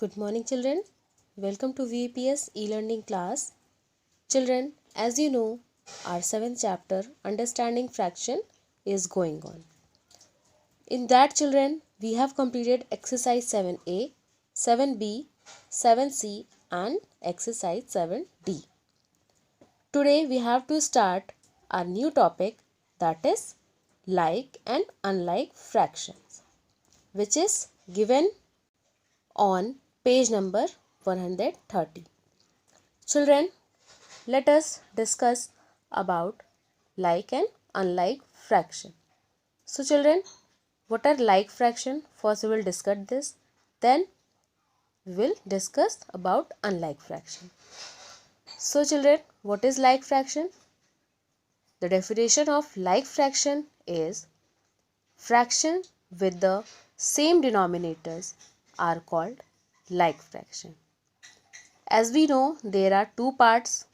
Good morning, children. Welcome to VAPS e-learning class. Children, as you know, our 7th chapter, Understanding Fraction, is going on. In that, children, we have completed exercise 7A, 7B, 7C and exercise 7D. Today, we have to start our new topic, that is like and unlike fractions, which is given on page number 130. Children, let us discuss about like and unlike fraction. So children, what are like fraction? First we will discuss this. Then we will discuss about unlike fraction. So children, what is like fraction? The definition of like fraction is fraction with the same denominators are called like fraction. As we know, there are two parts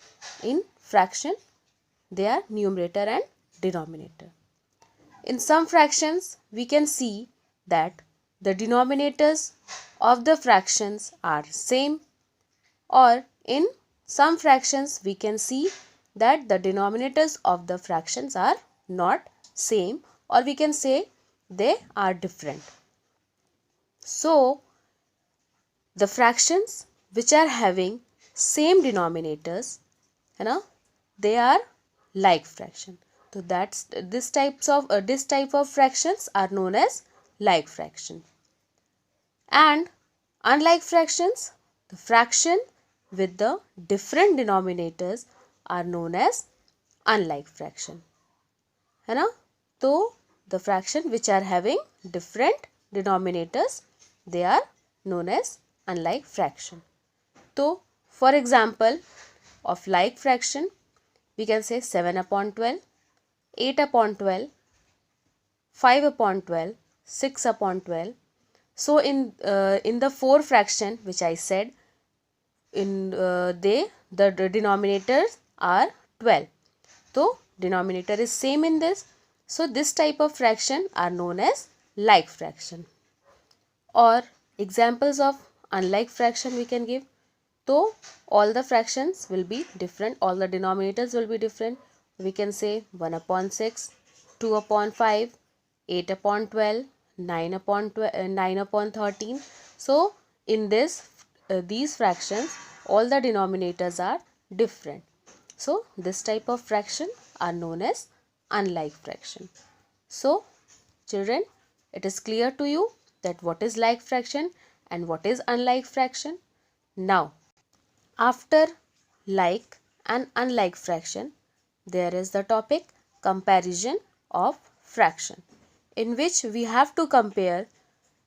in fraction. They are numerator and denominator. In some fractions, we can see that the denominators of the fractions are same, or in some fractions we can see that the denominators of the fractions are not same, or we can say they are different. So, the fractions which are having same denominators, they are like fraction. So that's this type of fractions are known as like fraction. And unlike fractions, the fraction with the different denominators are known as unlike fraction. So the fraction which are having different denominators, they are known as unlike fraction. So for example of like fraction, we can say 7 upon 12, 8 upon 12, 5 upon 12, 6 upon 12. So in the four fraction which I said, in the denominators are 12. So denominator is same in this. So this type of fraction are known as like fraction. Or examples of unlike fraction we can give. So all the fractions will be different, all the denominators will be different. We can say 1 upon 6, 2 upon 5, 8 upon 12, 9 upon 13. So in these fractions, all the denominators are different. So this type of fraction are known as unlike fraction. So children, it is clear to you that what is like fraction and what is unlike fraction. Now, after like and unlike fraction, there is the topic comparison of fraction, in which we have to compare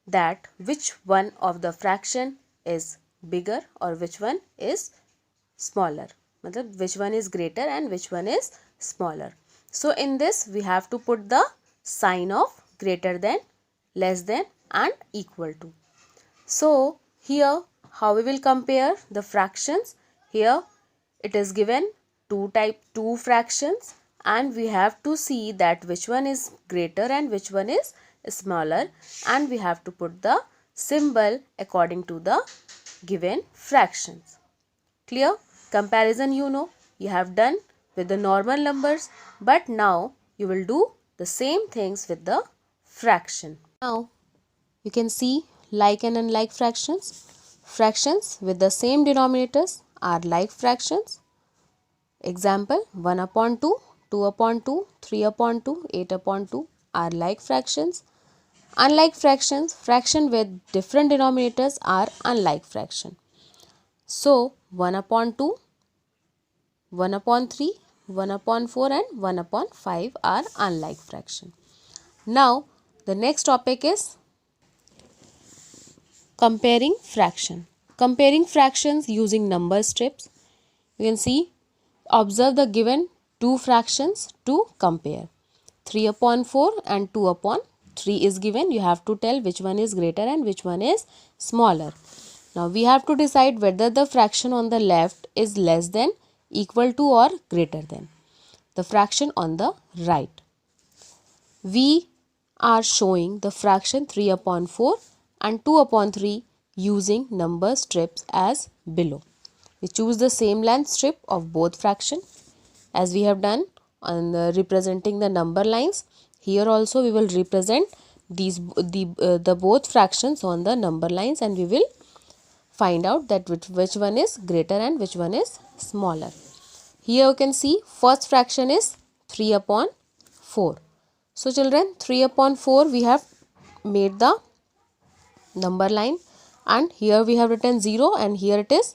that which one of the fraction is bigger or which one is smaller, which one is greater and which one is smaller. So in this we have to put the sign of greater than, less than and equal to. So here how we will compare the fractions? Here it is given two fractions, and we have to see that which one is greater and which one is smaller, and we have to put the symbol according to the given fractions. Clear? Comparison you have done with the normal numbers, but now you will do the same things with the fraction. Now you can see like and unlike fractions. Fractions with the same denominators are like fractions. Example 1 upon 2, 2 upon 2, 3 upon 2, 8 upon 2 are like fractions. Unlike fractions, fraction with different denominators are unlike fraction. So 1 upon 2, 1 upon 3, 1 upon 4 and 1 upon 5 are unlike fraction. Now the next topic is comparing fraction. Comparing fractions using number strips. You can see, observe the given two fractions to compare. 3 upon 4 and 2 upon 3 is given. You have to tell which one is greater and which one is smaller. Now we have to decide whether the fraction on the left is less than, equal to or greater than the fraction on the right. We are showing the fraction 3 upon 4 and 2 upon 3 using number strips as below. We choose the same length strip of both fraction as we have done on representing the number lines. Here also we will represent the both fractions on the number lines, and we will find out that which one is greater and which one is smaller. Here you can see first fraction is 3 upon 4. So children, 3 upon 4 we have made the number line, and here we have written 0 and here it is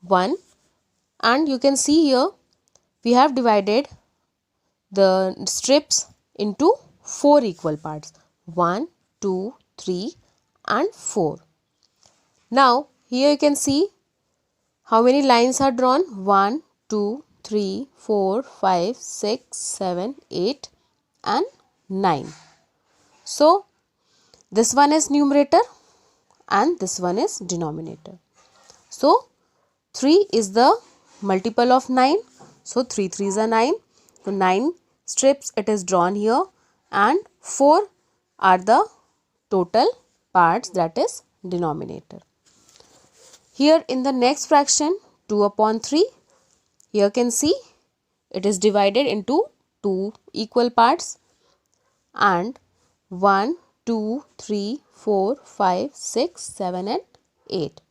1, and you can see here we have divided the strips into 4 equal parts, 1, 2, 3 and 4. Now here you can see how many lines are drawn, 1, 2, 3, 4, 5, 6, 7, 8 and 9. So this one is numerator and this one is denominator. So 3 is the multiple of 9. So 3 3s are 9. So 9 strips it is drawn here, and 4 are the total parts, that is denominator. Here in the next fraction 2 upon 3, here you can see it is divided into 2 equal parts, and 1, 2, 3, 4, 5, 6, 7 and 8.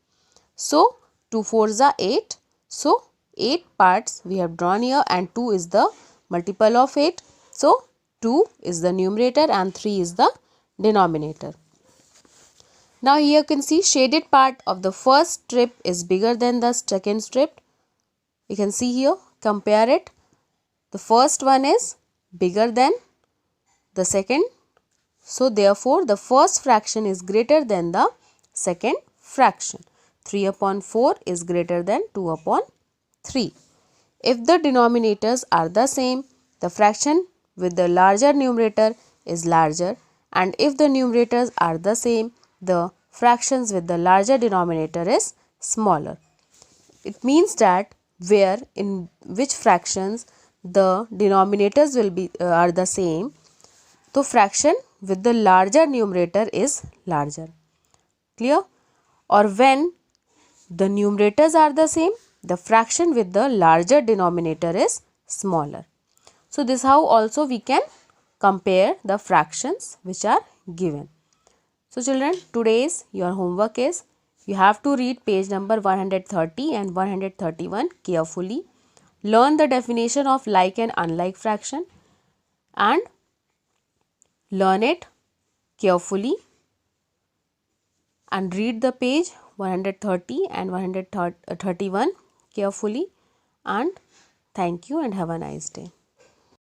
So 2 4s are 8. So 8 parts we have drawn here, and 2 is the multiple of 8. So 2 is the numerator and 3 is the denominator. Now here you can see shaded part of the first strip is bigger than the second strip. You can see here, compare it. The first one is bigger than the second. So therefore the first fraction is greater than the second fraction. 3 upon 4 is greater than 2 upon 3. If the denominators are the same, the fraction with the larger numerator is larger, and if the numerators are the same, the fractions with the larger denominator is smaller. It means that where in which fractions the denominators will be are the same, the fraction with the larger numerator is larger. Clear? Or when the numerators are the same, the fraction with the larger denominator is smaller. So this is how also we can compare the fractions which are given. So children, today's your homework is you have to read page number 130 and 131 carefully. Learn the definition of like and unlike fraction and learn it carefully, and read the page 130 and 131 carefully, and thank you and have a nice day.